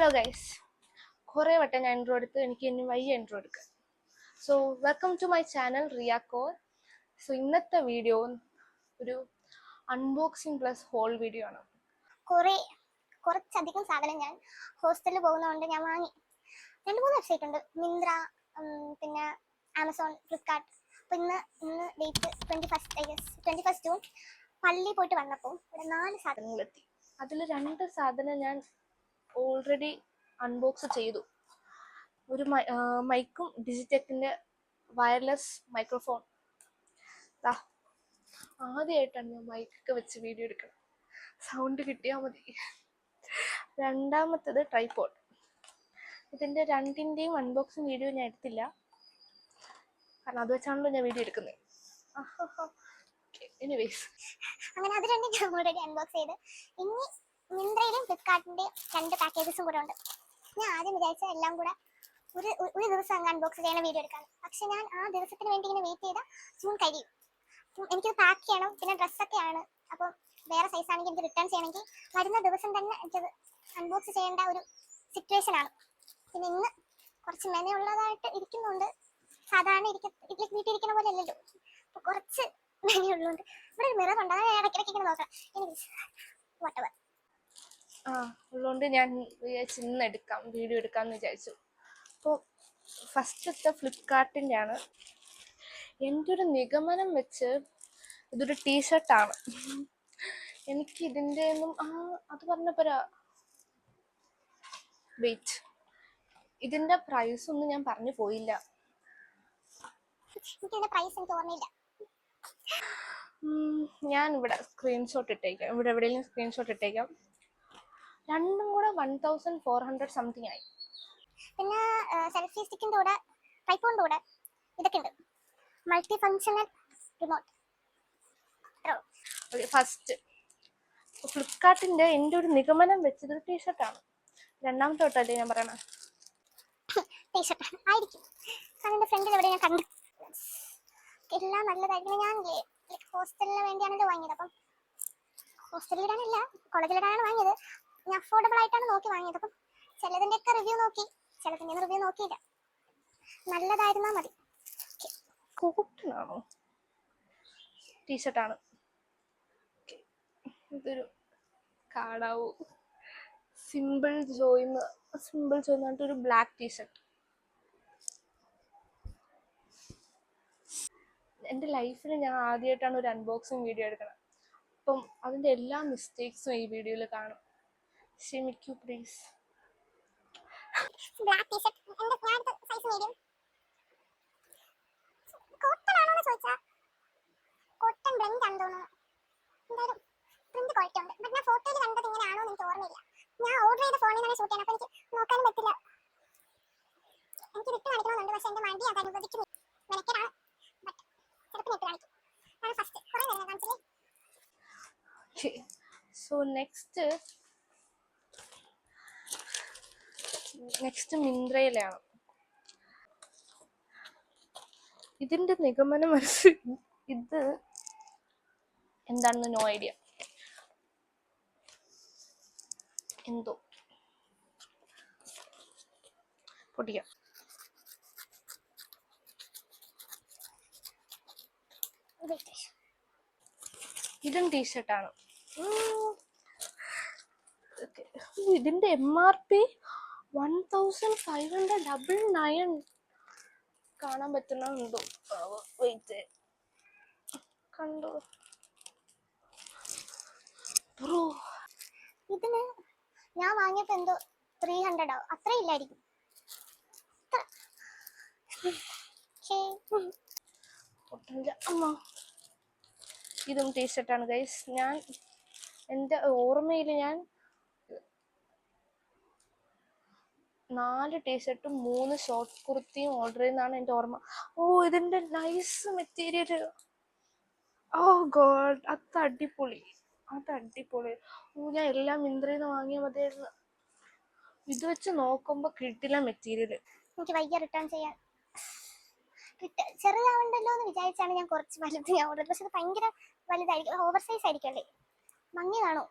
Hello guys, കുറേ വട്ടം ഞാൻ ഇൻട്രോ എടുത്ത് എനിക്ക് ഇനി വയ്യ ഇൻട്രോ എടുക്കുക. So welcome to my channel Riya Kaur. So ഇന്നത്തെ വീഡിയോ ഒരു അൺബോക്സിങ് പ്ലസ് ഹോൾ വീഡിയോ ആണ്. കുറച്ചധികം സാധനം ഞാൻ ഹോസ്റ്റലിൽ പോകുന്നതുകൊണ്ട് ഞാൻ വാങ്ങി. 2-3 വെബ്സൈറ്റ് ഉണ്ട്, മിന്ത്ര, പിന്നെ ആമസോൺ, ഫ്ലിപ്കാർട്ട്. അപ്പോൾ ഇന്ന് ഡേറ്റ് 21 ജൂൺ. പള്ളി പോയിട്ട് വന്നപ്പോൾ ഇവിടെ 4 സാധനങ്ങൾ എത്തി. അതിൽ 2 സാധനം ഞാൻ ഓൾറെഡി അൺബോക്സ് ചെയ്തു. ഒരു മൈക്കും ഡിജിടെക്കിൻ്റെ വയർലെസ് മൈക്രോഫോൺ. ആദ്യമായിട്ടാണ് ഞാൻ മൈക്കൊക്കെ വെച്ച് വീഡിയോ എടുക്കണം. സൗണ്ട് കിട്ടിയാൽ മതി. രണ്ടാമത്തത് ട്രൈപോഡ്. ഇതിൻ്റെ രണ്ടിൻ്റെയും അൺബോക്സിങ് വീഡിയോ ഞാൻ എടുത്തില്ല, കാരണം അത് വെച്ചാണല്ലോ ഞാൻ വീഡിയോ എടുക്കുന്നത്. എനിവേസ്, അങ്ങനെ അത് രണ്ടും ഞാൻ ഓൾറെഡി അൺബോക്സ് ചെയ്ത്. ഇനി മിന്ത്രയിലും ഫ്ലിപ്കാർട്ടിൻ്റെ 2 പാക്കേജസും കൂടെ ഉണ്ട്. ഞാൻ ആദ്യം വിചാരിച്ച എല്ലാം കൂടെ ഒരു ദിവസം അങ്ങ് അൺബോക്സ് ചെയ്യുന്ന വീഡിയോ എടുക്കാം. പക്ഷെ ഞാൻ ആ ദിവസത്തിന് വേണ്ടി ഇങ്ങനെ വെയിറ്റ് ചെയ്താൽ ജൂൺ കഴിയും. എനിക്കത് പാക്ക് ചെയ്യണം, പിന്നെ ഡ്രസ്സൊക്കെയാണ്. അപ്പം വേറെ സൈസാണെങ്കിൽ എനിക്ക് റിട്ടേൺ ചെയ്യണമെങ്കിൽ വരുന്ന ദിവസം തന്നെ എനിക്കത് അൺബോക്സ് ചെയ്യേണ്ട ഒരു സിറ്റുവേഷൻ ആണ്. പിന്നെ ഇന്ന് കുറച്ച് മെനയുള്ളതായിട്ട് ഇരിക്കുന്നുണ്ട്. സാധാരണ വീട്ടിലിരിക്കുന്ന പോലെ അല്ലല്ലോ, അപ്പോൾ കുറച്ച് മെനയുള്ളതുകൊണ്ട് ഇവിടെ ഒരു മിറർ ഉണ്ട്, അതാണ് ഇടയ്ക്കിടയ്ക്ക് ഇങ്ങനെ നോക്കാം. എനിക്ക് വട്ടവർ ഉള്ളതുകൊണ്ട് ഞാൻ ഇന്ന് വീഡിയോ എടുക്കാമെന്ന് വിചാരിച്ചു. അപ്പോൾ ഫസ്റ്റത്തെ ഫ്ലിപ്കാർട്ടിൻ്റെ ആണ്. എൻ്റെ ഒരു നിഗമനം വെച്ച് ഇതൊരു ടീഷർട്ടാണ്. എനിക്ക് ഇതിൻ്റെ ഒന്നും അത് പറഞ്ഞപ്പോൾ വെയിറ്റ്, ഇതിൻ്റെ പ്രൈസ് ഒന്നും ഞാൻ പറഞ്ഞു പോയില്ല. ഞാൻ ഇവിടെ സ്ക്രീൻഷോട്ട് ഇട്ടേക്കാം, ഇവിടെ എവിടെയെങ്കിലും സ്ക്രീൻഷോട്ട് ഇട്ടേക്കാം. രണ്ടും കൂടെ 1400 സംതിങ് ആയി. പിന്നെ സെൽഫി സ്റ്റിക്കിൻ്റെ കൂടെ ട്രൈപോഡിൻ്റെ കൂടെ ഇതൊക്കെ ഉണ്ട്, മൾട്ടി ഫങ്ഷണൽ റിമോട്ട്. ഫസ്റ്റ് ഫ്ലിപ്കാർട്ടിൻ്റെ എൻ്റെ ഒരു നിഗമനം വെച്ചത് ടീഷർട്ടാണ്. രണ്ടാമത്തെ തൊട്ടല്ലേ ഞാൻ പറയണ ടീഷർട്ട് ആയിരിക്കും, കാരണം എൻ്റെ ഫ്രണ്ടിൽ എവിടെ ഞാൻ കണ്ടു. എല്ലാം നല്ലതായിരിക്കും. ഞാൻ ഹോസ്റ്റലിന് വേണ്ടിയാണല്ലോ വാങ്ങിയത്. അപ്പം ഹോസ്റ്റലിൽ ഇടാനല്ല, കോളേജിലിടാനാണ് വാങ്ങിയത്. ഞാൻ അഫോർഡബിൾ ആയിട്ടാണ് നോക്കി വാങ്ങിയത്. അപ്പം ചിലതിൻ്റെയൊക്കെ റിവ്യൂ നോക്കി, ചിലതിൻ്റെ റിവ്യൂ നോക്കിയില്ല. നല്ലതായിരുന്നാൽ മതി. കോട്ടനാണോ? ടീഷർട്ടാണ്. ഇതൊരു കാടാവൂ സിമ്പിൾ ജോയിന്ന് പറഞ്ഞിട്ടൊരു ബ്ലാക്ക് ടീഷർട്ട്. എൻ്റെ ലൈഫിൽ ഞാൻ ആദ്യമായിട്ടാണ് ഒരു അൺബോക്സിങ് വീഡിയോ എടുക്കണം. അപ്പം അതിൻ്റെ എല്ലാ മിസ്റ്റേക്സും ഈ വീഡിയോയിൽ കാണും. ക്ഷമിക്കൂ പ്ലീസ്. ബ്ലാക്ക് ടീഷർട്ട് എൻ്റെ സൈസ് മീഡിയം. കോട്ടൺ ആണോന്ന് ചോദിച്ചാൽ കോട്ടൺ ബ്ലെൻഡ് ആണെന്ന് തോന്നുന്നു. എന്തായാലും പ്രിന്റ് ക്വാളിറ്റി ഉണ്ട്. ബട്ട് ഞാൻ ഫോട്ടോയിൽ കണ്ടത് ഇങ്ങനെയാണോ എന്ന് എനിക്ക് ഓർമ്മയില്ല. ഞാൻ ഓർഡർ ചെയ്ത ഫോണിൽ നിന്നാണ് ഷൂട്ട് ചെയ്യുന്നത്, അപ്പോൾ എനിക്ക് നോക്കാനും പറ്റില്ല. എനിക്ക് വിട്ട് കാണിക്കണമെന്നുണ്ട്, പക്ഷെ എൻ്റെ മടി അത് അനുവദിക്കുന്നു. മെനക്കെടാണ്, ബട്ട് ചിലപ്പോൾ നെറ്റ് കാണിക്കും. അതാണ് ഫസ്റ്റ്. കുറേ നേരം കാണിച്ചില്ലേ. സോ നെക്സ്റ്റ് മിന്ത്രയിലാണ്. ഇതിൻ്റെ നിഗമനം ഇത് എന്താണെന്ന് നോ ഐഡിയ. എന്തോ പൊടിയാ. ഇതും ടീഷർട്ടാണ്. ഇതിൻ്റെ MRP 1599. കാണാൻ പറ്റുന്നുണ്ടോ? വെയിറ്റ്, കണ്ടോ ബ്രോ? ഇതിന് ഞാൻ വാങ്ങിയപ്പോൾ എന്തോ 300 ആവും, അത്ര ഇല്ലായിരിക്കും. ഇതും ടീഷർട്ടാണ് ഗൈസ്. ഞാൻ എൻ്റെ ഓർമ്മയിൽ ഞാൻ 4 ടീഷർട്ടും 3 ഷോർട്ട് കുർത്തിയും ഓർഡർ ചെയ്യുന്നതാണ് എൻ്റെ ഓർമ്മ. ഇതിൻ്റെ നൈസ് മെറ്റീരിയൽ. ഗോഡ്, അത് അടിപൊളി. ഞാൻ എല്ലാം മിന്ത്രയിൽ നിന്ന് വാങ്ങിയാൽ മതിയായിരുന്നു. ഇത് വെച്ച് നോക്കുമ്പോൾ കിട്ടില്ല മെറ്റീരിയൽ. എനിക്ക് വയ്യ റിട്ടേൺ ചെയ്യാൻ. ചെറുതാവണ്ടല്ലോ എന്ന് വിചാരിച്ചാണ് ഞാൻ കുറച്ച് വലുത് ഞാൻ ഓർഡർ. പക്ഷെ ഇത് ഭയങ്കര വലുതായിരിക്കും, ഓവർ സൈസ് ആയിരിക്കും അല്ലേ, മങ്ങിയതാണോ?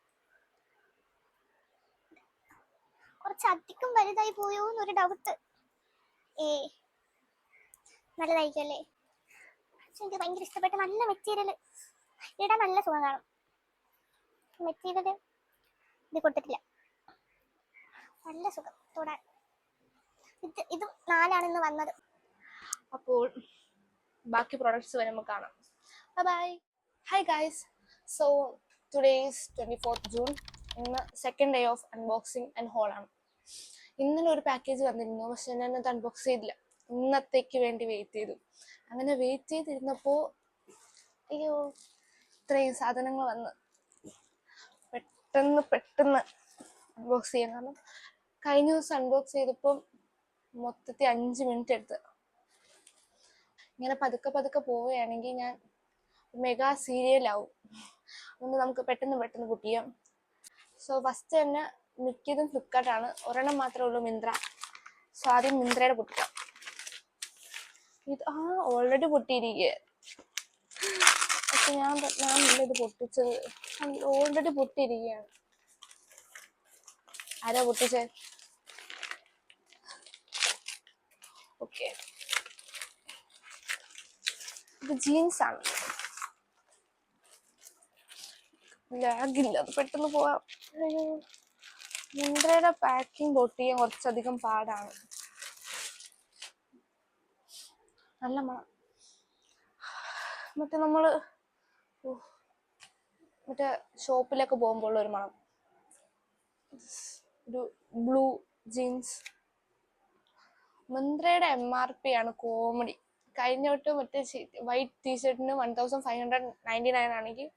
കുറച്ച് അധികം വലുതായി പോയോ എന്നൊരു ഡൗട്ട്. നല്ലതായിരിക്കും അല്ലേ? എനിക്ക് ഭയങ്കര ഇഷ്ടപ്പെട്ട നല്ല മെറ്റീരിയൽ, ഇടാൻ നല്ല സുഖം കാണും. മെറ്റീരിയൽ ഇത് കൊടുത്തിട്ടില്ല, നല്ല സുഖം തൊടാൻ. ഇത് 4 ഇന്ന് വന്നത്. അപ്പോൾ ബാക്കി പ്രോഡക്ട്സ് വരുമ്പോൾ കാണാം. Bye. Hi guys. So today is 24th June. ഇന്ന് second day of unboxing and haul ആണ്. ഇന്നലെ ഒരു പാക്കേജ് വന്നിരുന്നു, പക്ഷെ ഞാനത് അൺബോക്സ് ചെയ്തില്ല. ഇന്നത്തേക്ക് വേണ്ടി വെയിറ്റ് ചെയ്തു. അങ്ങനെ വെയിറ്റ് ചെയ്തിരുന്നപ്പോൾ അയ്യോ ഇത്രയും സാധനങ്ങൾ വന്ന് പെട്ടെന്ന് അൺബോക്സ് ചെയ്യാൻ. കാരണം കഴിഞ്ഞ ദിവസം അൺബോക്സ് ചെയ്തപ്പം മൊത്തത്തിൽ 5 മിനിറ്റ് എടുത്ത്. ഇങ്ങനെ പതുക്കെ പോവുകയാണെങ്കിൽ ഞാൻ മെഗാ സീരിയലാവും. അതുകൊണ്ട് നമുക്ക് പെട്ടെന്ന് പുട്ട് ചെയ്യാം. സോ ഫസ്റ്റ് തന്നെ മിക്കതും ഫ്ലിപ്കാർട്ടാണ്, ഒരെണ്ണം മാത്രമേ ഉള്ളൂ മിന്ത്ര. സോ ആദ്യം മിന്ത്രയുടെ പൊട്ടിക്കാം. ഇത് ഓൾറെഡി പൊട്ടിയിരിക്കുക. പക്ഷെ ഞാനല്ല ഇത് പൊട്ടിച്ചത്, ഓൾറെഡി പൊട്ടിയിരിക്കുകയാണ്. ആരാ പൊട്ടിച്ചേ? ഓക്കെ, ഇത് ജീൻസ് ആണ്. ലാഗില്ല, അത് പെട്ടെന്ന് പോവാം. മിന്ത്രയുടെ പാക്കിംഗ് പൊട്ടിയാൻ കുറച്ചധികം പാടാണ്. നല്ല മണം. മറ്റേ നമ്മള് മറ്റേ ഷോപ്പിലൊക്കെ പോകുമ്പോൾ ഒരു മണം. ഒരു ബ്ലൂ ജീൻസ്. മിന്ത്രയുടെ MRP ആണ് കോമഡി. കഴിഞ്ഞ തൊട്ട് മറ്റേ വൈറ്റ് ടീഷർട്ടിന് 1599 ആണെങ്കിൽ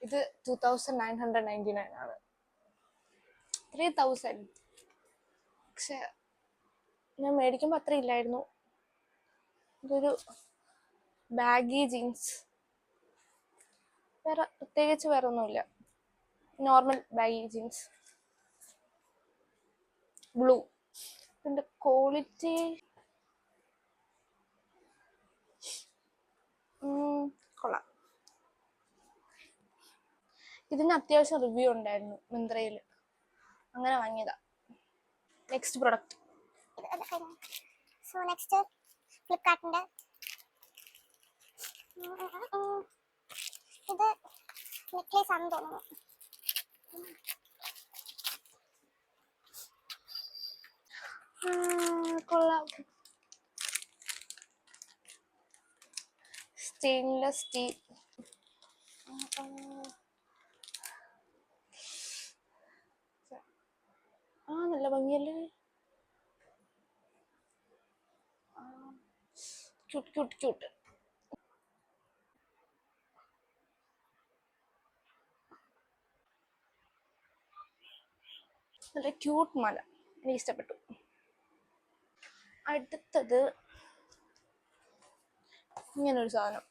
ഇത് 2999 ആണ്. 3000. പക്ഷെ ഞാൻ മേടിക്കുമ്പോൾ അത്ര ഇല്ലായിരുന്നു. ഇതൊരു ബാഗി ജീൻസ്, പ്രത്യേകിച്ച് വേറെ ഒന്നുമില്ല, നോർമൽ ബാഗി ജീൻസ്, ബ്ലൂ. ഇതിന്റെ ക്വാളിറ്റി കൊള്ളാം. ഇതിന് അത്യാവശ്യം റിവ്യൂ ഉണ്ടായിരുന്നു മിന്ത്രയിൽ, അങ്ങനെ വാങ്ങിയതാ. Next product. സോ നെക്സ്റ്റ് ഫ്ലിപ്കാർട്ടിന്റെ ഇത് നെക്ലേസ് ആണെന്ന് തോന്നുന്നു. കൊള്ളാം. Stainless steel. നല്ല ഭംഗിയല്ലേ. ക്യൂട്ട്. നല്ല ക്യൂട്ട് മാല, എനിക്ക് ഇഷ്ടപ്പെട്ടു. അടുത്തത് ഇങ്ങനൊരു സാധനം.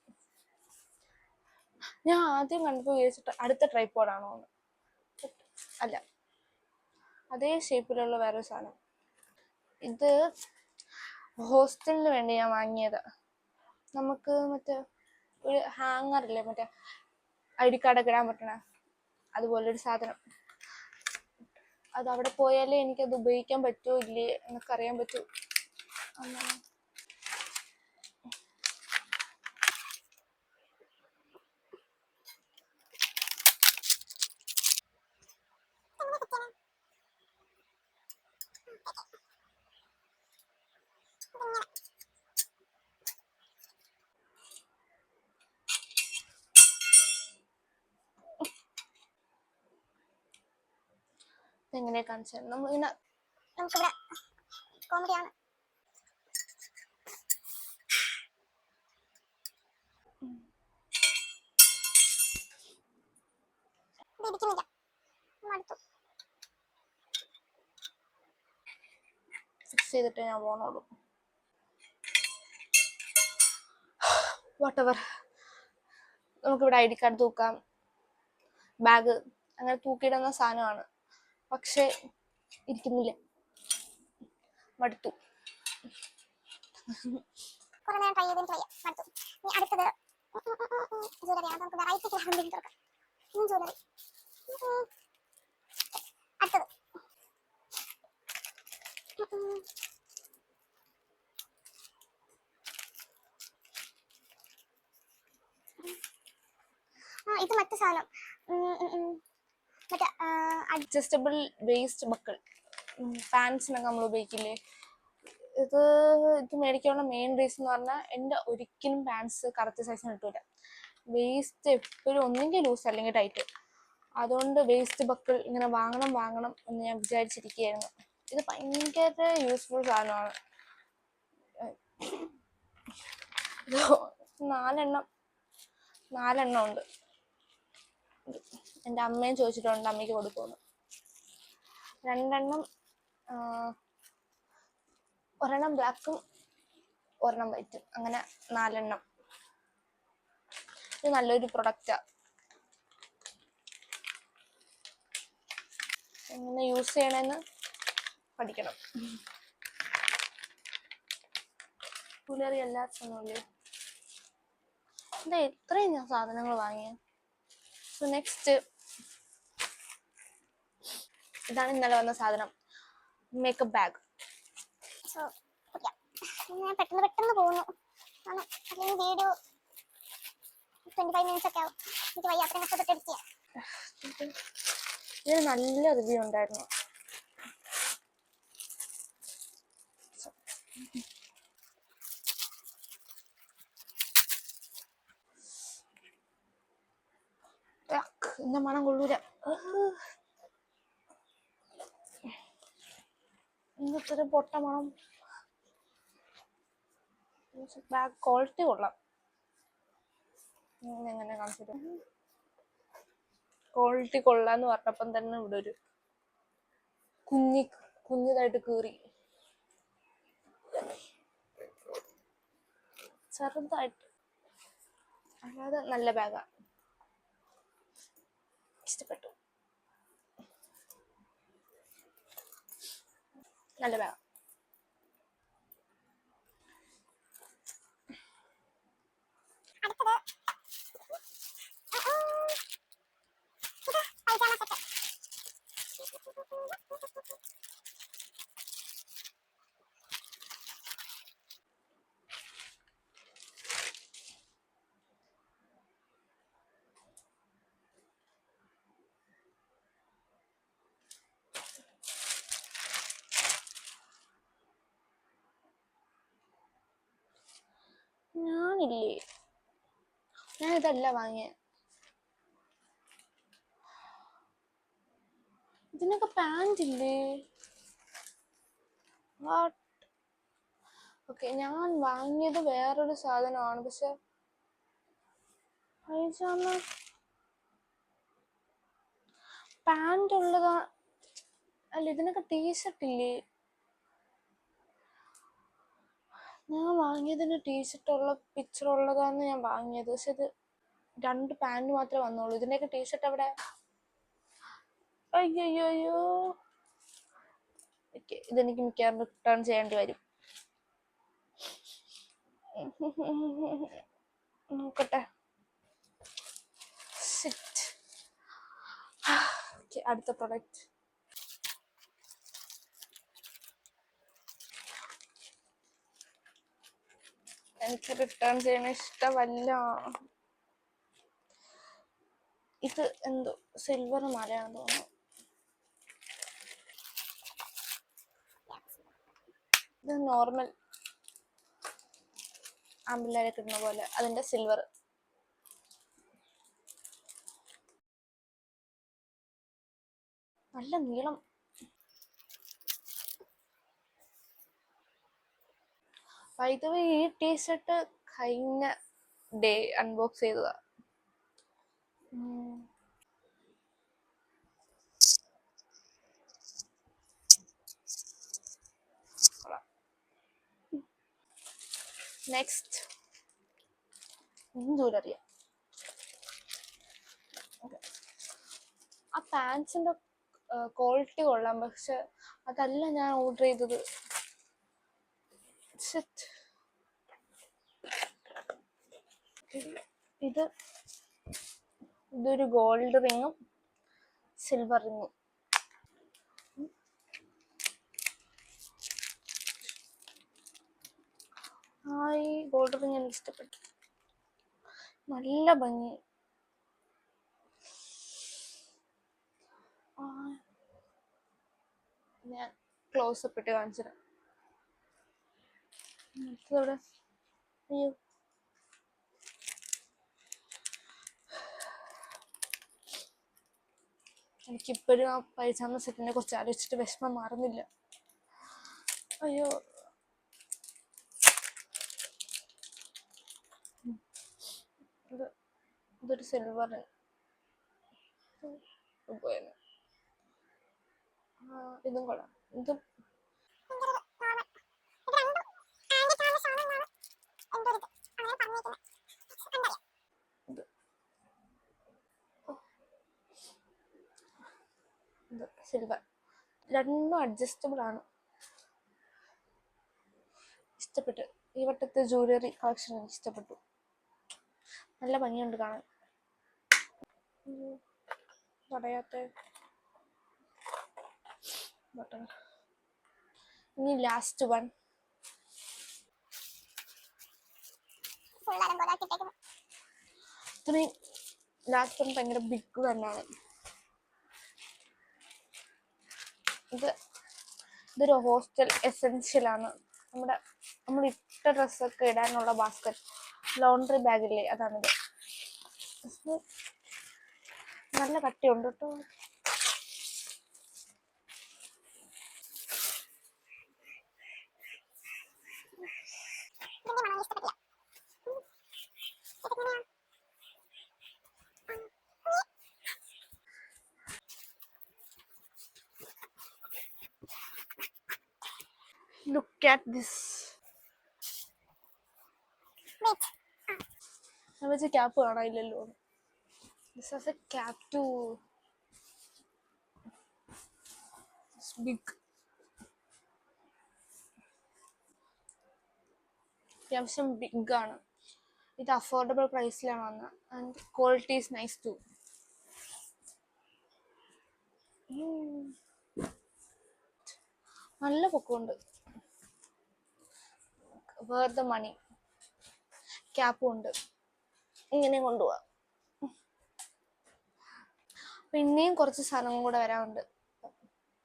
ഞാൻ ആദ്യം കണ്ടപ്പോൾ വിചാരിച്ചിട്ട് അടുത്ത ട്രൈപോഡാണോ എന്ന്. അല്ല, അതേ ഷേപ്പിലുള്ള വേറൊരു സാധനം. ഇത് ഹോസ്റ്റലിന് വേണ്ടി ഞാൻ വാങ്ങിയത്. നമുക്ക് മറ്റേ ഒരു ഹാങ്ങറില്ലേ, മറ്റേ ID കാർഡൊക്കെ ഇടാൻ പറ്റണ അതുപോലൊരു സാധനം. അത് അവിടെ പോയാലേ എനിക്കത് ഉപയോഗിക്കാൻ പറ്റുമോ ഇല്ലേ എന്നൊക്കെ അറിയാൻ പറ്റൂ. എങ്ങനെയാ കാണിച്ചത്? നമ്മളിങ്ങനെ നമുക്കിവിടെ കോമഡിയാണ്. ഇരിക്കുന്നില്ല, മടുത്തു. ഫിക്സ് ചെയ്തിട്ട് ഞാൻ പോണോളൂ. വാട്ടെവർ. നമുക്കിവിടെ ID കാർഡ് തൂക്കാം, ബാഗ്, അങ്ങനെ തൂക്കിയിടുന്ന സാധനമാണ്. പക്ഷെ ഇരിക്കുന്നില്ല, മടുത്തു. കുറെ നേരം ട്രൈ ചെയ്തതിന് മടുത്തു. ഇനി അടുത്തത് ജ്വല്ലറിയാണ്. നമുക്ക് വെറൈറ്റി തുറക്കാം. ജ്വല്ലറി. അടുത്തത് അടുത്ത സാധനം മറ്റേ അഡ്ജസ്റ്റബിൾ വേസ്റ്റ് ബക്കിൾ, പാൻസിനൊക്കെ നമ്മൾ ഉപയോഗിക്കില്ലേ. ഇത് മേടിക്കാനുള്ള മെയിൻ റീസൺ എന്ന് പറഞ്ഞാൽ എൻ്റെ ഒരിക്കലും പാൻസ് കറക്റ്റ് സൈസിന് കിട്ടൂല. വേസ്റ്റ് എപ്പോഴും ഒന്നെങ്കിൽ ലൂസ് അല്ലെങ്കിൽ ടൈറ്റ്. അതുകൊണ്ട് വേസ്റ്റ് ബക്കിൾ ഇങ്ങനെ വാങ്ങണം എന്ന് ഞാൻ വിചാരിച്ചിരിക്കുകയായിരുന്നു. ഇത് ഭയങ്കര യൂസ്ഫുൾ സാധനമാണ്. നാലെണ്ണം ഉണ്ട്. എൻ്റെ അമ്മയും ചോദിച്ചിട്ടുണ്ട് അമ്മയ്ക്ക് കൊടുക്കുമെന്ന്. രണ്ടെണ്ണം, ഒരെണ്ണം ബ്ലാക്കും ഒരെണ്ണം വൈറ്റും, അങ്ങനെ 4 എണ്ണം. ഇത് നല്ലൊരു പ്രൊഡക്റ്റാ. എങ്ങനെ യൂസ് ചെയ്യണമെന്ന് പഠിക്കണം. പുലറി എല്ലാ സമയമില്ലേ. എന്താ ഇത്രയും ഞാൻ സാധനങ്ങൾ വാങ്ങിയ. സോ നെക്സ്റ്റ്, ഇതാണ് ഇന്നലെ വന്ന സാധനം, മേക്കപ്പ് ബാഗ്. സോ ഞാൻ പെട്ടെന്ന് പോകുന്നു. കാരണം അല്ലെങ്കിൽ വീഡിയോ 25 മിനിറ്റ്സ് ഒക്കെ ആവും. എനിക്ക് വയ്യ അത്രയും കഷ്ടപ്പെട്ട് എഡിറ്റ് ചെയ്യാം. ഇതിന് നല്ല റിവ്യൂ ഉണ്ടായിരുന്നു. എന്റെ മണം കൊള്ളൂല. ഇന്നത്തെ പൊട്ട മണം. ബാഗ് ക്വാളിറ്റി കൊള്ളാം. എങ്ങനെ കാണിച്ചിട്ട് ക്വാളിറ്റി കൊള്ളാന്ന് പറഞ്ഞപ്പം തന്നെ ഇവിടെ ഒരു കുഞ്ഞിതായിട്ട് കീറി, ചെറുതായിട്ട്. അല്ലാതെ നല്ല ബാഗാ, ഇഷ്ടപ്പെട്ടു. നല്ല ബാഗ. ഞാൻ ഇതല്ല വാങ്ങിയ. ഇതിനൊക്കെ പാന്റ് ഇല്ലേ? ഓക്കെ, ഞാൻ വാങ്ങിയത് വേറൊരു സാധനമാണ്. പക്ഷെ പാന്റ് ഉള്ളതാ അല്ല, ഇതിനൊക്കെ ടീഷർട്ട് ഇല്ലേ? ഞാൻ വാങ്ങിയതിന് ടീഷർട്ട് ഉള്ള പിക്ചർ ഉള്ളതാന്ന് ഞാൻ വാങ്ങിയത്. പക്ഷെ ഇത് 2 പാന്റ് മാത്രമേ വന്നുള്ളൂ. ഇതിന്റെയൊക്കെ ടീഷർട്ട് അവിടെ. അയ്യോ, ഓക്കെ, ഇതെനിക്ക് മിക്കവാറും റിട്ടേൺ ചെയ്യേണ്ടി വരും. നോക്കട്ടെ. അടുത്ത പ്രൊഡക്റ്റ്. എനിക്ക് റിട്ടേൺ ചെയ്യണ ഇഷ്ടമല്ല. ഇത് എന്തോ സിൽവർ മാലയാണെന്ന് തോന്നുന്നു. ഇത് നോർമൽ ആമ്പിള്ളേരെ കിട്ടുന്ന പോലെ, അതിന്റെ സിൽവർ. നല്ല നീളം. വൈദ്യുതി ഈ ടീഷർട്ട് കഴിഞ്ഞ ഡേ അൺബോക്സ് ചെയ്തതാ. നെക്സ്റ്റ്, ജ്വല്ലറിയ. ആ പാൻസിന്റെ ക്വാളിറ്റി കൊള്ളാം, പക്ഷെ അതല്ല ഞാൻ ഓർഡർ ചെയ്തത്. ഇതൊരു ഗോൾഡ് റിങ്ങും സിൽവർ റിങ്ങും. ഈ ഗോൾഡ് റിങ് എനിക്ക് ഇഷ്ടപ്പെട്ടു. നല്ല ഭംഗി. ഞാൻ ക്ലോസപ്പ് ഇട്ട് കാണിച്ചിടാം. അടുത്തതവിടെ അയ്യോ എനിക്കിപ്പോഴും ആ പൈജാമ സെറ്റിനെ കുറിച്ച് ആലോചിച്ചിട്ട് വിഷമം മാറുന്നില്ല. അയ്യോ ഇതൊരു സിൽവർ പോയത്. ഇതും കൊള്ളാം. ഇതും ഇത് സിൽവർ. രണ്ടും അഡ്ജസ്റ്റബിൾ ആണ്. ഇഷ്ടപ്പെട്ടു. ഈ വട്ടത്തെ ജ്വല്ലറി കളക്ഷൻ എനിക്ക് ഇഷ്ടപ്പെട്ടു. നല്ല ഭംഗിയുണ്ട് കാണാൻ. പറയാത്ത ബട്ടൺ. ഇനി ലാസ്റ്റ് വൺ. ഇത്രയും ലാസ്റ്റ് വൺ ഭയങ്കര ബിഗ് തന്നെയാണ്. ഇതൊരു ഹോസ്റ്റൽ എസെൻഷ്യൽ ആണ്. നമ്മൾ ഇട്ട ഡ്രസ്സൊക്കെ ഇടാനുള്ള ബാസ്ക്കറ്റ്, ലോണ്ടറി ബാഗില്ലേ, അതാണിത്. നല്ല കട്ടിയുണ്ട് കേട്ടോ. Look at this. ഞാൻ വെച്ച ക്യാപ്പ് കാണാനില്ലല്ലോ. This is a cap too. It's big. അത്യാവശ്യം ബിഗ് ആണ്. ഇത് അഫോർഡബിൾ പ്രൈസിലാണ് വന്നത്. And quality is nice too. നല്ല പൊക്കമുണ്ട്. വേർത്ത് ദ മണി. ക്യാപ്പും ഉണ്ട്. ഇങ്ങനെ കൊണ്ടുപോവാം. പിന്നെയും കുറച്ച് സാധനങ്ങളും കൂടെ വരാനുണ്ട്.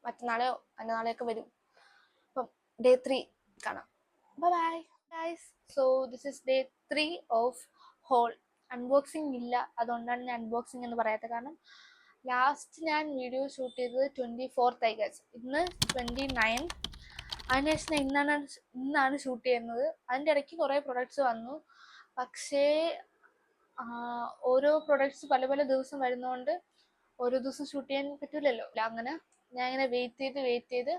മറ്റന്നാളെയോ മറ്റന്നാളെയൊക്കെ വരും. അപ്പം ഡേ 3 കാണാം. Bye guys. So this is day 3 of haul. Unboxing ഇല്ല, അതുകൊണ്ടാണ് ഞാൻ അൺബോക്സിങ് എന്ന് പറയാത്തത്. കാരണം ലാസ്റ്റ് ഞാൻ വീഡിയോ ഷൂട്ട് ചെയ്തത് 24th ആയി ഗൈസ്. ഇന്ന് 29. അതിനുശേഷം ഇന്നാണ് ഷൂട്ട് ചെയ്യുന്നത്. അതിൻ്റെ ഇടയ്ക്ക് കുറേ പ്രൊഡക്ട്സ് വന്നു. പക്ഷേ ഓരോ പ്രൊഡക്ട്സ് പല പല ദിവസം വരുന്നതുകൊണ്ട് ഓരോ ദിവസം ഷൂട്ട് ചെയ്യാൻ പറ്റില്ലല്ലോ. അങ്ങനെ ഞാൻ ഇങ്ങനെ വെയിറ്റ് ചെയ്ത്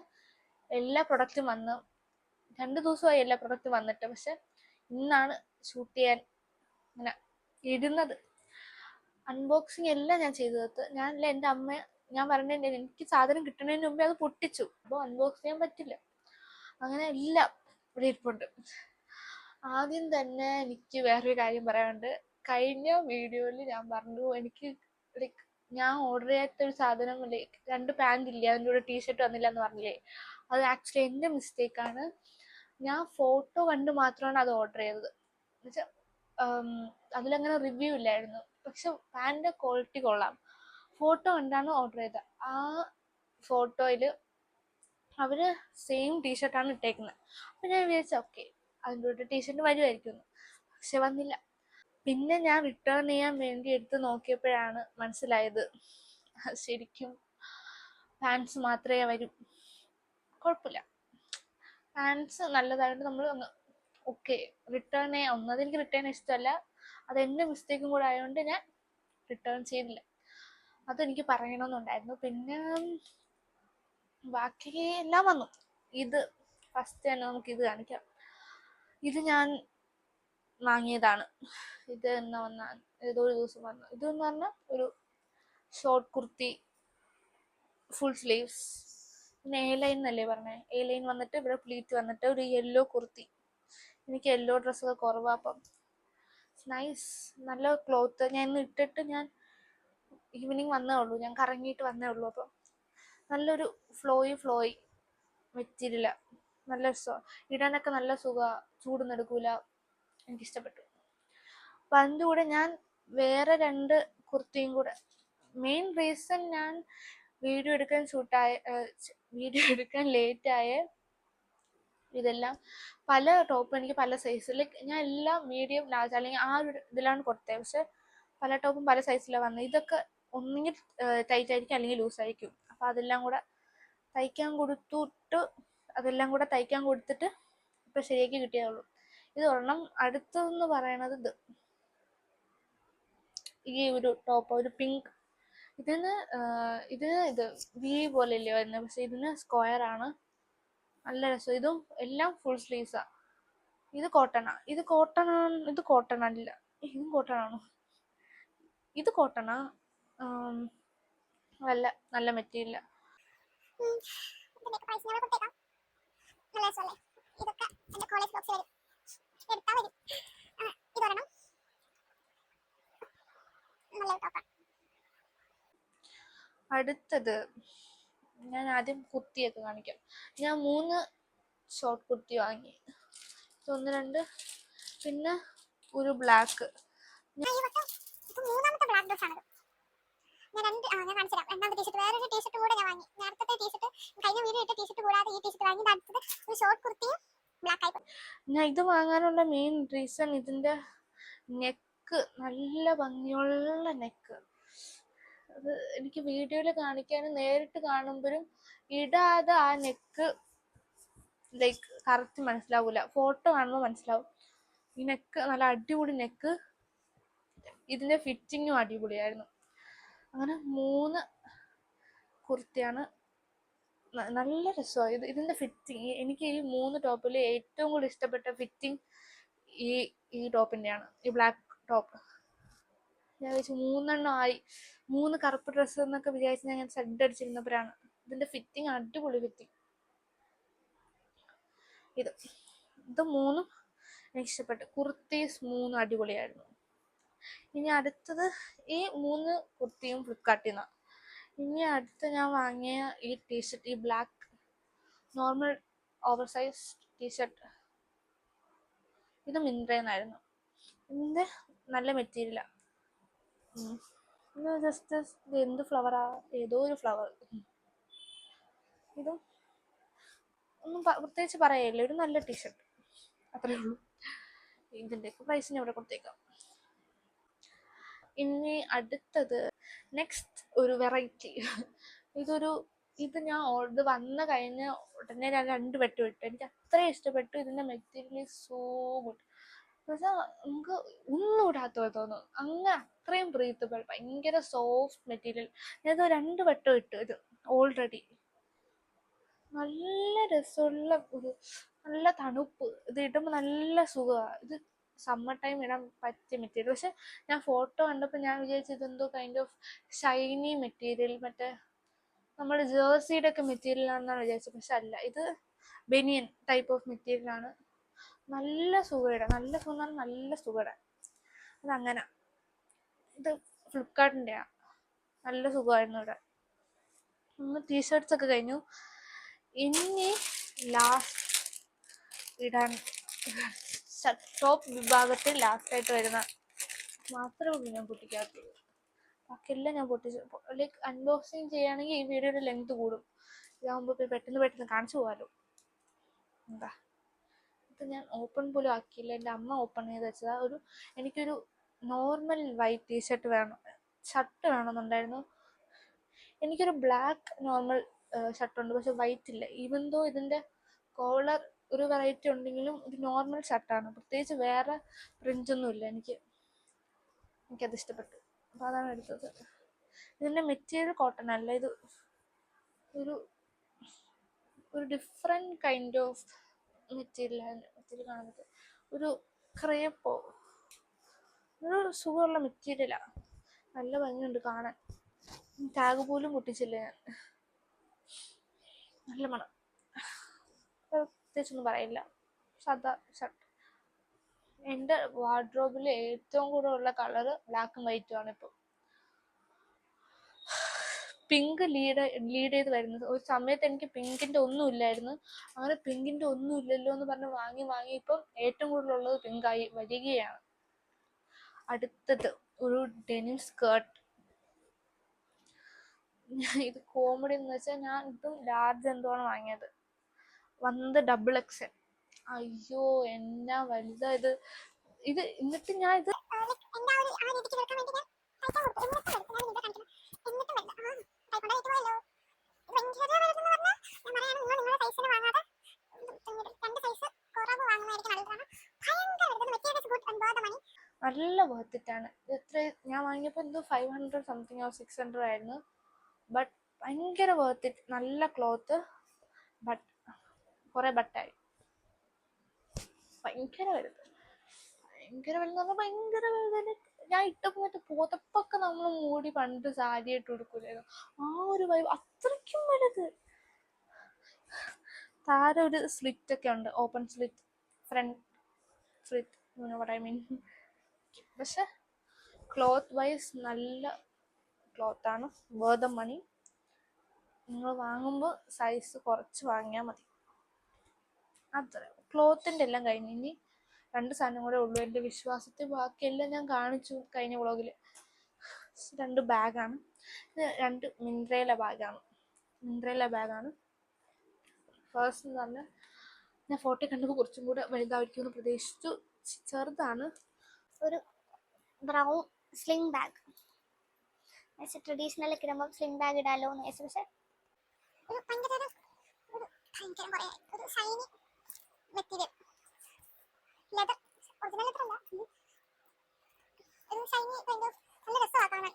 എല്ലാ പ്രൊഡക്റ്റും വന്നു. 2 ദിവസമായി എല്ലാ പ്രൊഡക്റ്റും വന്നിട്ട്. പക്ഷെ ഇന്നാണ് ഷൂട്ട് ചെയ്യാൻ ഇങ്ങനെ ഇടുന്നത്. അൺബോക്സിങ് എല്ലാം ഞാൻ ചെയ്തു തീർത്ത്. ഞാനല്ല, എൻ്റെ അമ്മ. ഞാൻ പറഞ്ഞിട്ടുണ്ട് എനിക്ക് സാധനം കിട്ടുന്നതിന് മുമ്പേ അത് പൊട്ടിച്ചു. അപ്പോൾ അൺബോക്സ് ചെയ്യാൻ പറ്റില്ല. അങ്ങനെ എല്ലാം ഇവിടെ ഇരിപ്പുണ്ട്. ആദ്യം തന്നെ എനിക്ക് വേറൊരു കാര്യം പറയാനുണ്ട്. കഴിഞ്ഞ വീഡിയോയിൽ ഞാൻ പറഞ്ഞു എനിക്ക് ലൈക്ക് ഞാൻ ഓർഡർ ചെയ്യാത്ത ഒരു സാധനം, ലൈക്ക് 2 പാൻറ് ഇല്ല, അതിൻ്റെ കൂടെ ടീഷർട്ട് വന്നില്ല എന്ന് പറഞ്ഞില്ലേ. അത് ആക്ച്വലി എൻ്റെ മിസ്റ്റേക്കാണ്. ഞാൻ ഫോട്ടോ കണ്ട് മാത്രമാണ് അത് ഓർഡർ ചെയ്തത്. എന്നുവെച്ചാൽ അതിലങ്ങനെ റിവ്യൂ ഇല്ലായിരുന്നു. പക്ഷെ പാൻറ്റിൻ്റെ ക്വാളിറ്റി കൊള്ളാം. ഫോട്ടോ കണ്ടാണ് ഓർഡർ ചെയ്തത്. ആ ഫോട്ടോയിൽ അവർ സെയിം ടീഷർട്ടാണ് ഇട്ടേക്കുന്നത്. അപ്പം ഞാൻ വിചാരിച്ചു ഓക്കെ അതിൻ്റെ കൂടെ ടീഷർട്ട് വരുമായിരിക്കും. പക്ഷെ വന്നില്ല. പിന്നെ ഞാൻ റിട്ടേൺ ചെയ്യാൻ വേണ്ടി എടുത്ത് നോക്കിയപ്പോഴാണ് മനസ്സിലായത് ശരിക്കും പാൻസ് മാത്രമേ വരൂ. കുഴപ്പമില്ല, പാൻസ് നല്ലതായിട്ട് നമ്മൾ ഓക്കെ റിട്ടേൺ ചെയ്യാം. ഒന്നതെനിക്ക് റിട്ടേൺ ഇഷ്ടമല്ല, അതെൻ്റെ മിസ്റ്റേക്കും കൂടെ ആയതുകൊണ്ട് ഞാൻ റിട്ടേൺ ചെയ്തില്ല. അതെനിക്ക് പറയണമെന്നുണ്ടായിരുന്നു. പിന്നെ ബാക്കി എല്ലാം വന്നു. ഇത് ഫസ്റ്റ് തന്നെ നമുക്ക് ഇത് കാണിക്കാം. ഇത് ഞാൻ വാങ്ങിയതാണ്. ഇത് എന്ന് വന്നാൽ ഏതോ ഒരു ദിവസം വന്നു. ഇതെന്ന് പറഞ്ഞാൽ ഒരു ഷോർട്ട് കുർത്തി, ഫുൾ സ്ലീവ്സ്. പിന്നെ എ ലൈൻ എന്നല്ലേ പറഞ്ഞേ. എ ലൈൻ വന്നിട്ട് ഇവിടെ പ്ലീറ്റ് വന്നിട്ട് ഒരു യെല്ലോ കുർത്തി. എനിക്ക് യെല്ലോ ഡ്രസ്സൊക്കെ കുറവാണ്. അപ്പം നൈസ്, നല്ല ക്ലോത്ത്. ഞാൻ ഇന്ന് ഇട്ടിട്ട് ഞാൻ ഈവനിങ് വന്നേ ഉള്ളൂ. ഞാൻ കറങ്ങിയിട്ട് വന്നേ ഉള്ളൂ. അപ്പം നല്ലൊരു ഫ്ലോയി മെറ്റീരിയല. നല്ല ഇടാനൊക്കെ നല്ല സുഖമാണ്. ചൂടൊന്നും എടുക്കൂല. എനിക്കിഷ്ടപ്പെട്ടു. അപ്പം അതിൻ്റെ കൂടെ ഞാൻ വേറെ 2 കുർത്തിയും കൂടെ. മെയിൻ റീസൺ ഞാൻ വീഡിയോ എടുക്കാൻ ലേറ്റായ ഇതെല്ലാം പല ടോപ്പ് എനിക്ക് പല സൈസിൽ, ഞാൻ എല്ലാം മീഡിയം ലാർജ് അല്ലെങ്കിൽ ആ ഒരു ഇതിലാണ് കൊടുത്തത്. പക്ഷെ പല ടോപ്പും പല സൈസിലാണ് വന്നത്. ഇതൊക്കെ ഒന്നുകിൽ ടൈറ്റ് ആയിരിക്കും അല്ലെങ്കിൽ ലൂസ് ആയിരിക്കും. അപ്പം അതെല്ലാം കൂടെ തയ്ക്കാൻ കൊടുത്തിട്ട് ഇപ്പം ശരിയാക്കി കിട്ടിയതുള്ളൂ. ഇത് ഒരെണ്ണം. അടുത്തതെന്ന് പറയണത് ഈ ഒരു ടോപ്പ്, ഒരു പിങ്ക്. ഇത് വി പോലെയല്ലേ വരുന്നത്, പക്ഷെ ഇതിന് സ്ക്വയർ ആണ്. നല്ല രസം. ഇതും എല്ലാം ഫുൾ സ്ലീവ്സാ. ഇത് കോട്ടണാ. ഇത് കോട്ടൺ അല്ല. ഇതും കോട്ടൺ ആണോ? ഇത് കോട്ടണാ. നല്ല മെറ്റീരിയൽ. അടുത്തത് ഞാൻ ആദ്യം കുർത്തിയൊക്കെ കാണിക്കാം. ഞാൻ 3 ഷോർട്ട് കുർത്തി വാങ്ങി. 1, 2, പിന്നെ ഒരു ബ്ലാക്ക്. മൂന്നാമത്തെ ബ്ലാക്ക് ഡ്രസ് ആണ്. ഞാൻ കാണിച്ചുതരാം. രണ്ടാമത്തെ ടീഷർട്ട്, വേറൊരു ടീഷർട്ടും കൂടെ ഞാൻ വാങ്ങി. നേരത്തെ ടീഷർട്ട്, കഴിഞ്ഞ വീഡിയോ ഇട്ട ടീഷർട്ട് കൂടാതെ ഈ ടീഷർട്ട് വാങ്ങി. അടുത്തത് ഒരു ഷോർട്ട് കുർത്തിയും ബ്ലാക്ക് ആയി. ഞാൻ ഇത് വാങ്ങാനുള്ള മെയിൻ റീസൺ ഇതിന്റെ നെക്ക്, നല്ല ഭംഗിയുള്ള നെക്ക്. അത് എനിക്ക് വീഡിയോയിൽ കാണിക്കാനും നേരിട്ട് കാണുമ്പോഴും ഇടാതെ ആ നെക്ക് ലൈക്ക് കറക്റ്റ് മനസ്സിലാവൂല. ഫോട്ടോ കാണുമ്പോൾ മനസ്സിലാവും. ഈ നെക്ക് നല്ല അടിപൊളി നെക്ക്. ഇതിന്റെ ഫിറ്റിങ്ങും അടിപൊളിയായിരുന്നു. അങ്ങനെ 3 കുർത്തിയാണ്. നല്ല രസമാണ്. ഇതിന്റെ ഫിറ്റിങ്, എനിക്ക് ഈ 3 ടോപ്പിൽ ഏറ്റവും കൂടുതൽ ഇഷ്ടപ്പെട്ട ഫിറ്റിങ് ഈ ടോപ്പിന്റെയാണ്, ഈ ബ്ലാക്ക് ടോപ്പ്. ഞാൻ വിചാരിച്ചു 3 ആയി, 3 കറുപ്പ് ഡ്രസ്സ് എന്നൊക്കെ വിചാരിച്ച് ഞാൻ സെഡ് അടിച്ചിരുന്നപ്പോഴാണ് ഇതിന്റെ ഫിറ്റിങ് അടിപൊളി ഫിറ്റിങ്. ഇത് 3 എനിക്ക് ഇഷ്ടപ്പെട്ടു. കുർത്തീസ് 3 അടിപൊളിയായിരുന്നു. ഇനി അടുത്തത് ഈ 3 കുർത്തിയും ഫ്ലിപ്കാർട്ടിൽ നിന്നാണ്. ഇനി അടുത്ത് ഞാൻ വാങ്ങിയ ഈ ടീഷർട്ട്, ഈ black normal oversize T shirt, ഇത് മിന്ത്രയിൽ നിന്നായിരുന്നു. ഇതിന്റെ നല്ല മെറ്റീരിയലാണ്. ഇത് ജസ്റ്റ് എന്ത് ഫ്ലവറാ, ഏതോ ഒരു ഫ്ലവർ. ഇതും ഒന്നും പ്രത്യേകിച്ച് പറയല്ലേ, ഒരു നല്ല ടീഷർട്ട്, അത്രേ ഉള്ളൂ. ഇതിൻ്റെയൊക്കെ പ്രൈസ് ഞാൻ ഇവിടെ കൊടുത്തേക്കാം. ഇനി അടുത്തത് നെക്സ്റ്റ് ഒരു വെറൈറ്റി. ഇത് ഞാൻ ഓർഡർ വന്ന കഴിഞ്ഞ ഉടനെ ഞാൻ 2 വെട്ടം ഇട്ടു. എനിക്ക് അത്രയും ഇഷ്ടപ്പെട്ടു. ഇതിന്റെ മെറ്റീരിയൽ സോ ഗുഡ്. എന്നുവെച്ചാൽ നമുക്ക് ഒന്നും ഇടാത്ത പോലെ തോന്നും. അങ്ങനെ അത്രയും ബ്രീത്തബിൾ, ഭയങ്കര സോഫ്റ്റ് മെറ്റീരിയൽ. ഞാനത് 2 വെട്ടം ഇട്ടു. ഇത് ഓൾറെഡി നല്ല രസമുള്ള നല്ല തണുപ്പ്. ഇത് ഇടുമ്പോൾ നല്ല സുഖമാണ്. ഇത് സമ്മർ ടൈം ഇടാൻ പറ്റിയ മെറ്റീരിയൽ. പക്ഷെ ഞാൻ ഫോട്ടോ കണ്ടപ്പോൾ ഞാൻ വിചാരിച്ചു ഇതെന്തോ കൈൻഡ് ഓഫ് ഷൈനി മെറ്റീരിയൽ, മറ്റേ നമ്മുടെ ജേഴ്സിയുടെ ഒക്കെ മെറ്റീരിയൽ ആണെന്നാണ് വിചാരിച്ചത്. പക്ഷെ അല്ല, ഇത് ബനിയൻ ടൈപ്പ് ഓഫ് മെറ്റീരിയലാണ്. നല്ല സുഖമിടാൻ, നല്ല സുഖമിടാൻ. അതങ്ങനെ. ഇത് ഫ്ലിപ്കാർട്ടിൻ്റെയാണ്. നല്ല സുഖമായിരുന്നു ഇടാൻ. ടീഷർട്ട്സ് ഒക്കെ കഴിഞ്ഞു. ഇനി ലാസ്റ്റ് ഇടാൻ ടോപ്പ് വിഭാഗത്തിൽ ലാസ്റ്റായിട്ട് വരുന്ന മാത്രമേ ഉള്ളൂ ഞാൻ പൊട്ടിക്കാത്തുള്ളൂ. ബാക്കിയെല്ലാം ഞാൻ പൊട്ടിച്ചു. ലൈക്ക് അൺബോക്സിങ് ചെയ്യുകയാണെങ്കിൽ ഈ വീഡിയോയുടെ ലെങ്ത് കൂടും. ഇതാകുമ്പോൾ പെട്ടെന്ന് കാണിച്ചു പോകാമല്ലോ. എന്താ ഇത് ഞാൻ ഓപ്പൺ പോലും ആക്കിയില്ല. എൻ്റെ അമ്മ ഓപ്പൺ ചെയ്ത് വെച്ചതാ. എനിക്കൊരു നോർമൽ വൈറ്റ് ടീഷർട്ട് ഷർട്ട് വേണമെന്നുണ്ടായിരുന്നു. എനിക്കൊരു ബ്ലാക്ക് നോർമൽ ഷർട്ടുണ്ട്, പക്ഷെ വൈറ്റ് ഇല്ല. ഈവൻ ദോ ഇതിൻ്റെ കോളർ ഒരു വെറൈറ്റി ഉണ്ടെങ്കിലും ഇത് നോർമൽ ഷർട്ടാണ്. പ്രത്യേകിച്ച് വേറെ പ്രിൻ്റൊന്നും ഇല്ല. എനിക്കത് ഇഷ്ടപ്പെട്ടു. അപ്പോൾ അതാണ് എടുത്തത്. ഇതിൻ്റെ മെറ്റീരിയൽ കോട്ടൺ അല്ല, ഇത് ഒരു ഡിഫറെൻറ്റ് കൈൻഡ് ഓഫ് മെറ്റീരിയലാണ്. കാണുന്നത് ഒരു ക്രേപ്പോ, ഒരു സുഖമുള്ള മെറ്റീരിയലാണ്. നല്ല ഭംഗിയുണ്ട് കാണാൻ. ടാഗ് പോലും പൊട്ടിച്ചില്ല ഞാൻ. നല്ല മണം. പ്രത്യേകിച്ചൊന്നും പറയില്ല. സാധാ ഷർട്ട്. എൻ്റെ വാർഡ്രോബിൽ ഏറ്റവും കൂടുതലുള്ള കളറ് ബ്ലാക്കും വൈറ്റും ആണ്. ഇപ്പം പിങ്ക് ലീഡ് ചെയ്ത് വരുന്നത്. ഒരു സമയത്ത് എനിക്ക് പിങ്കിൻ്റെ ഒന്നും ഇല്ലായിരുന്നു. അങ്ങനെ പിങ്കിൻ്റെ ഒന്നും ഇല്ലല്ലോ എന്ന് പറഞ്ഞ് വാങ്ങി ഇപ്പം ഏറ്റവും കൂടുതലുള്ളത് പിങ്കായി വരികയാണ്. അടുത്തത് ഒരു ഡെനിം സ്കേർട്ട്. ഇത് കോമഡി എന്ന് വെച്ചാൽ ഞാൻ ഇതും ലാർജ് എന്തുവാണ് വാങ്ങിയത്, വന്നത് XXL. അയ്യോ എന്നാ വലുതാ ഇത്. എന്നിട്ട് ഞാൻ ഇത് നല്ല വർത്തിട്ടാണ്. എത്ര ഞാൻ വാങ്ങിയപ്പോൾ എന്തോ 500 സംതിങ് ഓർ 600 ആയിരുന്നു. ബട്ട് ഭയങ്കര വർത്തിട്ട്, നല്ല ക്ലോത്ത്. ബട്ട് കുറെ ബട്ടായി, ഭയങ്കര വലുത്. ഭയങ്കര വലുതെന്ന് പറഞ്ഞാൽ ഭയങ്കര വലുത്. ഞാൻ ഇട്ടപ്പോൾ മറ്റേ പുതപ്പൊക്കെ നമ്മൾ മൂടി പണ്ട് സാരിയായിട്ട് കൊടുക്കൂലായിരുന്നു, ആ ഒരു വൈബ്. അത്രയ്ക്കും വലുത്. താഴെ ഒരു സ്ലിറ്റ് ഒക്കെ ഉണ്ട്, open slit, front slit, what I mean. പക്ഷെ ക്ലോത്ത് വൈസ് നല്ല ക്ലോത്താണ്, വർത്ത് ദ മണി. നിങ്ങൾ വാങ്ങുമ്പോൾ സൈസ് കുറച്ച് വാങ്ങിയാൽ മതി. അത്ര ക്ലോത്തിൻ്റെ എല്ലാം കഴിഞ്ഞ് ഇനി 2 സാധനം കൂടെ ഉള്ളൂ എൻ്റെ വിശ്വാസത്തിൽ. ബാക്കിയെല്ലാം ഞാൻ കാണിച്ചു കഴിഞ്ഞ വ്ളോഗിൽ. 2 ബാഗാണ് ഇത്, 2 മിന്ത്രയിലെ ബാഗാണ്. ഫസ്റ്റ് എന്ന് പറഞ്ഞാൽ ഞാൻ ഫോട്ടോ കണ്ടപ്പോൾ കുറച്ചും കൂടെ വലുതായിരിക്കുമെന്ന് പ്രതീക്ഷിച്ചു. ചെറുതാണ്, ഒരു ബ്രൗൺ സ്ലിംഗ് ബാഗ്. ട്രഡീഷണലൊക്കെ ഇടുമ്പോൾ സ്ലിംഗ് ബാഗ് ഇടാലോ എന്ന് വിചാരിച്ചു. പക്ഷെ ഒരു Shiny material, leather, original leather അല്ല, ഒരു ഷൈനി കൈൻഡ് ഓഫ്, നല്ല രസമാണ് കാണാൻ.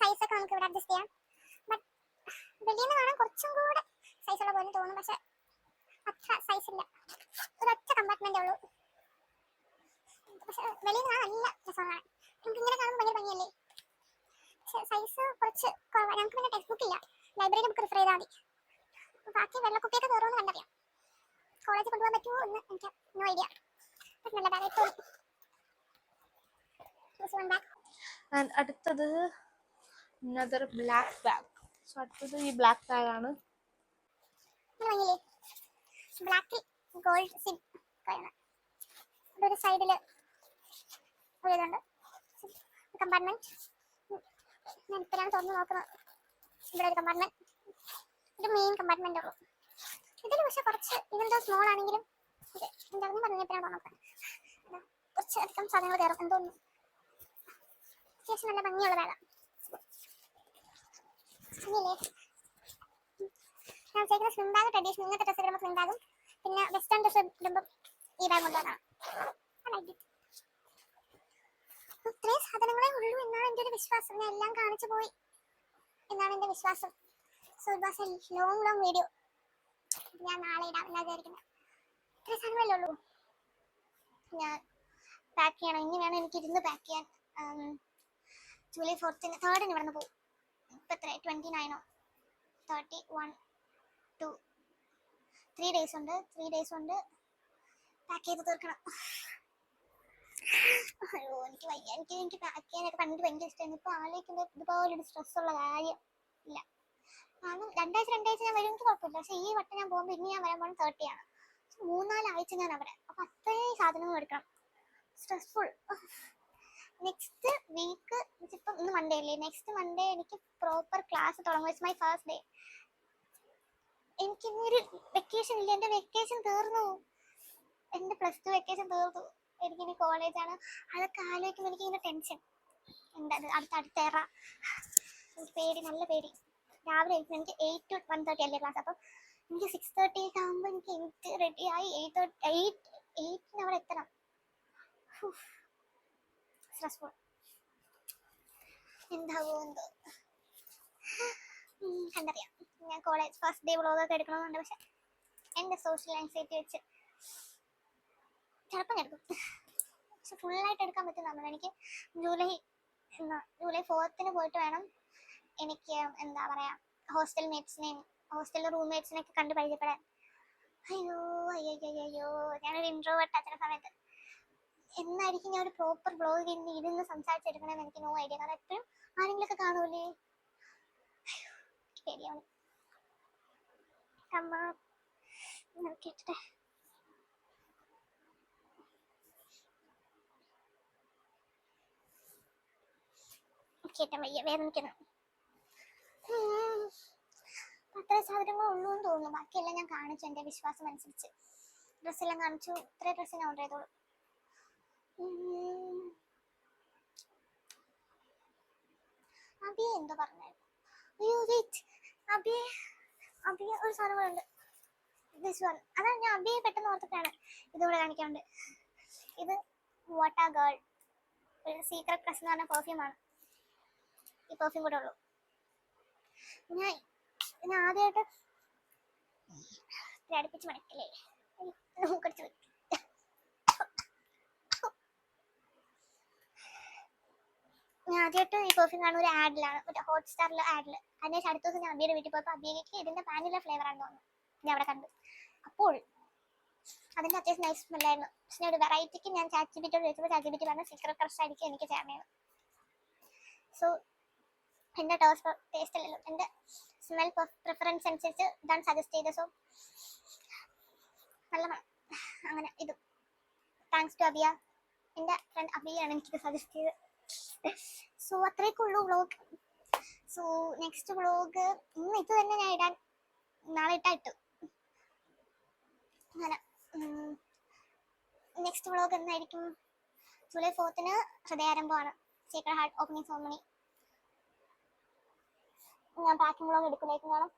സൈസൊക്കെ നമുക്ക് ഇവിടെ അഡ്ജസ്റ്റ് ചെയ്യാം. ബട്ട് വെളിയിൽ നിന്ന് കാണാൻ കുറച്ചും കൂടെ സൈസുള്ള പോലെ തോന്നും, പക്ഷെ അത്ര സൈസ് ഇല്ല. ഒരൊറ്റ കമ്പാർട്ട്മെന്റേ ഉള്ളൂ. പക്ഷെ വെളിയിൽ നിന്ന് കാണാൻ നല്ല രസമാണ്. നമുക്ക് ഇങ്ങനെ കാണുമ്പോൾ ഭയങ്കര ഭംഗിയല്ലേ. പക്ഷെ സൈസ് കുറച്ച് കുറവാണ്. ഞങ്ങൾക്ക് പിന്നെ ടെക്സ്റ്റ് ബുക്ക് ഇല്ല, ലൈബ്രറിയുടെ ബുക്ക് റിഫർ ചെയ്താൽ മതി. ബാക്കി വെള്ളക്കുപ്പിയൊക്കെ കയറുമെന്ന് കണ്ടറിയാം. കോളേജിൽ കൊണ്ടുപോകാൻ പറ്റുമോ എന്ന് എനിക്ക് നോ ഐഡിയ. നല്ല ബാഗ് തോന്നി. അടുത്തത് another black bag. സോ അടുത്തത് ഈ ബ്ലാക്ക് ബാഗാണ്. ബ്ലാക്ക് ഗോൾഡ് സിബ് ഒരു സൈഡിൽ ഇതുണ്ട്, കമ്പാർട്ട്മെന്റ്. ഞാൻ ഇപ്പോഴാണ് തുറന്ന് നോക്കുന്നത്. ഇവിടെ ഒരു കമ്പാർട്ട്മെന്റ്, ഇത് മെയിൻ കമ്പാർട്ട്മെന്റ് ഉള്ളൂ. ഇതിൽ പക്ഷെ കുറച്ച് ഇതെന്തോ സ്മോൾ ആണെങ്കിലും എന്താണെന്ന് പറഞ്ഞപ്പോഴാണ് നോക്കുന്നത്. കുറച്ച് അധികം സാധനങ്ങൾ കയറും എന്തോന്നു. അത്യാവശ്യം നല്ല ഭംഗിയുള്ള ബാഗാണ്. ഞാൻ വെച്ചേക്കുന്ന സ്ലിം ബാഗ്, ട്രഡീഷണൽ ഇങ്ങനത്തെ ഡ്രസ്സ് ഇടുമ്പോൾ സ്ലിം ബാഗും, പിന്നെ വെസ്റ്റേൺ ഡ്രസ്സ് ഇടുമ്പോൾ ഈ ബാഗ് കൊണ്ടുവന്നതാണ്. ഇത്രയും സാധനങ്ങളെ ഉള്ളൂ എന്നാണ് എൻ്റെ ഒരു വിശ്വാസം. ഞാൻ എല്ലാം കാണിച്ചു പോയി എന്നാണ് എൻ്റെ വിശ്വാസം. So it was A long video. ഞാൻ നാളെ ഇടാം എന്നാ വിചാരിക്കുന്നത്. ഇത്രയും സാധനങ്ങളല്ലേ ഉള്ളൂ. ഞാൻ പാക്ക് ചെയ്യണം. ഇനി വേണം എനിക്ക് ഇരുന്ന് പാക്ക് ചെയ്യാൻ. ജൂലൈ 4th 3rd ഇവിടെ നിന്ന് പോകും. ഇപ്പം എത്ര 29 31 2 3 days ഉണ്ട്. 3 days കൊണ്ട് പാക്ക് ചെയ്ത് തീർക്കണം. അയ്യോ എനിക്ക് വയ്യ. എനിക്ക് പാക്ക് ചെയ്യാനൊക്കെ പണ്ട് ഭയങ്കര ഇഷ്ടമായിരുന്നു. ഇപ്പോൾ ആലോചിക്കുമ്പോൾ ഇതുപോലൊരു സ്ട്രെസ്സുള്ള കാര്യം ഇല്ല. കാരണം രണ്ടാഴ്ച ഞാൻ വരും, എനിക്ക് കുഴപ്പമില്ല. പക്ഷെ ഈ വട്ടം ഞാൻ പോകുമ്പോൾ ഇനി ഞാൻ വരാൻ പോകുന്നത് 30 ആണ്. 3-4 ആഴ്ച ഞാൻ അവിടെ. അപ്പം അത്രയും സാധനങ്ങൾ എടുക്കണം. സ്ട്രെസ്ഫുൾ. നെക്സ്റ്റ് വീക്ക് ഇപ്പം ഇന്ന് മൺഡേ അല്ലേ, നെക്സ്റ്റ് മൺഡേ എനിക്ക് പ്രോപ്പർ ക്ലാസ് തുടങ്ങും. It's my first day. എനിക്കിന്നൊരു വെക്കേഷൻ ഇല്ല. എൻ്റെ വെക്കേഷൻ തീർന്നു. എൻ്റെ +2 വെക്കേഷൻ തീർന്നു. എനിക്കിനി കോളേജാണ്. അതൊക്കെ ആലോചിക്കുമ്പോൾ എനിക്കിങ്ങനെ ടെൻഷൻ. എന്താ അടുത്ത എറ. എനിക്ക് പേടി, നല്ല പേടി. രാവിലെ എനിക്ക് 8 to 1:30 അല്ലേ ക്ലാസ്. അപ്പം എനിക്ക് 6:30 ആകുമ്പോൾ എനിക്ക് റെഡിയായി 8 അവിടെ എത്തണം. സ്ട്രെസ്ഫുൾ. എന്താവോ എന്തോ കണ്ടറിയാം. ഞാൻ കോളേജ് ഫസ്റ്റ് ഡേ വ്ളോഗൊക്കെ എടുക്കണമെന്നുണ്ട്. പക്ഷെ എൻ്റെ സോഷ്യൽ ആൻസൈറ്റി വെച്ച് ചിലപ്പം എടുക്കും. പക്ഷെ ഫുള്ളായിട്ട് എടുക്കാൻ പറ്റുന്നതാണ്. എനിക്ക് ജൂലൈ 4th പോയിട്ട് വേണം എനിക്ക് എന്താ പറയുക, ഹോസ്റ്റലിലെ റൂംമേറ്റ്സിനെയൊക്കെ കണ്ട് പരിചയപ്പെടാൻ. അയ്യോ ഞാനൊരു ഇൻട്രോവേർട്ടാ ചില സമയത്ത്. എന്നായിരിക്കും ഞാൻ ഒരു പ്രോപ്പർ വ്ളോഗ് ഇരുന്ന് സംസാരിച്ചെടുക്കണമെന്ന് എനിക്ക് നോ ഐഡിയ. കാരണം എപ്പോഴും ആരെങ്കിലുമൊക്കെ കാണൂലേ. പേടിയാണ്. കേട്ടെ. കയറ്റാൻ വയ്യ, വേദനിക്കണം. അത്ര സാധനങ്ങൾ ഉള്ളൂ എന്ന് തോന്നുന്നു. ബാക്കിയെല്ലാം ഞാൻ കാണിച്ചു എൻ്റെ വിശ്വാസം അനുസരിച്ച്. ഡ്രസ്സെല്ലാം കാണിച്ചു. ഇത്രയും ഡ്രസ്സ് ഞാൻ ഓർഡർ ചെയ്തോളൂ. അബിയെ എന്തോ പറഞ്ഞായിരുന്നു. അയ്യോ വെയിറ്റ്, അബിയെ അബിയെ ഒരു സാധനം ഉണ്ട്. This one. അതാണ് ഞാൻ അബിയെ പെട്ടെന്ന് ഓർത്തിട്ടാണ് ഇതുകൂടെ കാണിക്കാറുണ്ട്. ഇത് വാട്ടർ ഗേൾ, ഒരു സീക്രട്ട് ക്രഷ് എന്ന് പറഞ്ഞ പെർഫ്യൂമാണ്. ഈ പെർഫ്യൂം കൂടെ ഉള്ളൂ. ഞാൻ ആദ്യമായിട്ട് അടുപ്പിച്ച് മടക്കില്ലേ, മൂക്കടിച്ച് പോയി. ഞാൻ ആദ്യമായിട്ട് ഈ പെർഫ്യൂം കാണുന്ന ഒരു ആഡിലാണ്, ഒരു ഹോട്ട്സ്റ്റാറിലെ ആഡിൽ. അതിനുശേഷം അടുത്ത ദിവസം ഞാൻ അബിയുടെ വീട്ടിൽ പോയപ്പോൾ അബിയയ്ക്ക് ഇതിന്റെ വാനില ഫ്ലേവർ ആണെന്ന് തോന്നുന്നു ഞാൻ അവിടെ കണ്ടു. അപ്പോൾ അതിന്റെ അത്യാവശ്യം നൈസ് സ്മെല്ലായിരുന്നു. പക്ഷെ ഒരു വെറൈറ്റിക്ക് ഞാൻ ChatGPT ചോദിച്ചപ്പോൾ ChatGPT പറഞ്ഞ സീക്രട്ട് ക്രഷ് ആയിരിക്കും എനിക്ക് ചേർന്നത്. സോ എൻ്റെ ടേസ്റ്റ് അല്ലല്ലോ, എൻ്റെ സ്മെൽ പ്രിഫറൻസ് അനുസരിച്ച് ഇതാണ് സജസ്റ്റ് ചെയ്തത്. സോ നല്ല മണം. അങ്ങനെ ഇത് താങ്ക്സ് ടു അബിയ, എൻ്റെ ഫ്രണ്ട് അബിയാണ് എനിക്കിത് സജസ്റ്റ് ചെയ്തത്. സോ അത്രയൊക്കെ ഉള്ളൂ വ്ളോഗ്. സോ നെക്സ്റ്റ് വ്ളോഗ് ഇന്ന് ഇത് തന്നെ ഞാൻ ഇടാൻ, നാളെ ഇട്ടു. അങ്ങനെ നെക്സ്റ്റ് വ്ളോഗ് എന്നായിരിക്കും? ജൂലൈ 4th ഹൃദയാരംഭമാണ്, സീക്രട്ട് ഹാർട്ട് ഓപ്പണിംഗ് സെറമണി. ഞാൻ പാക്കിംഗ് വ്ളോഗ് എടുക്കുന്നതായിരിക്കും. കാരണം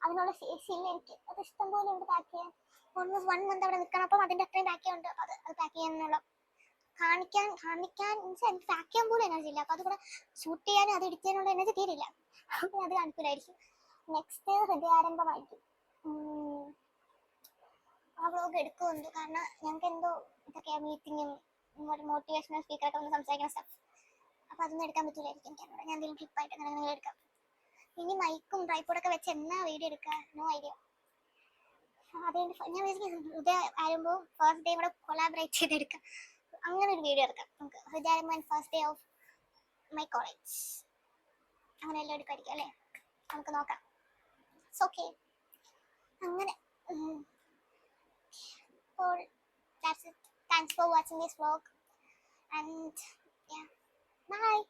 അതിനുള്ള ശേഷിയില്ല എനിക്ക്. അത് ഇഷ്ടം പോലെ ഉണ്ട് പാക്ക് ചെയ്യാൻ. ഓൾമോസ്റ്റ് 1 month അവിടെ നിൽക്കണം. അപ്പം അതിൻ്റെ അത്രയും പാക്ക് ചെയ്യാനുണ്ട്. അപ്പം അത് പാക്ക് ചെയ്യാനുള്ള കാണിക്കാൻ എനിക്ക് പാക്ക് ചെയ്യാൻ പോലും എനർജി ഇല്ല. അപ്പം അതുകൂടെ ഷൂട്ട് ചെയ്യാനും അത് എഡിറ്റ് ചെയ്യാനുള്ള എനർജി തീരില്ല. അപ്പം അത് കാണിക്കില്ലായിരിക്കും. നെക്സ്റ്റ് ഹൃദയാരംഭമായിരിക്കും. ആ വ്ളോഗ് എടുക്കുന്നുണ്ട്. കാരണം ഞങ്ങൾക്ക് എന്തോ ഇതൊക്കെ മീറ്റിങ്ങും മോട്ടിവേഷണൽ സ്പീക്കറൊക്കെ ഒന്ന് സംസാരിക്കുന്ന സ്റ്റഫ്. അപ്പം അതൊന്നും എടുക്കാൻ പറ്റില്ലായിരിക്കും എനിക്കവിടെ. ഞാൻ എന്തെങ്കിലും ക്ലിപ്പായിട്ട് അങ്ങനെ എടുക്കാം. ഇനി മൈക്കും ട്രൈപോഡൊക്കെ വെച്ച് എന്നാ വീഡിയോ എടുക്കുക, നോ ഐഡിയ. അതുകൊണ്ട് ഞാൻ വിചാരിക്കും ഹൃദയാരംഭവും ഫസ്റ്റ് ഡേ കൂടെ കൊളാബറേറ്റ് ചെയ്തെടുക്കാം. അങ്ങനെ ഒരു വീഡിയോ എടുക്കാം നമുക്ക്. ഹൃദയാരംഭം and first day of my college, അങ്ങനെ എല്ലാം എടുക്കായിരിക്കും അല്ലേ? നമുക്ക് നോക്കാം. It's okay. അങ്ങനെ അപ്പോൾ that's it. Thanks for watching this vlog and yeah, bye.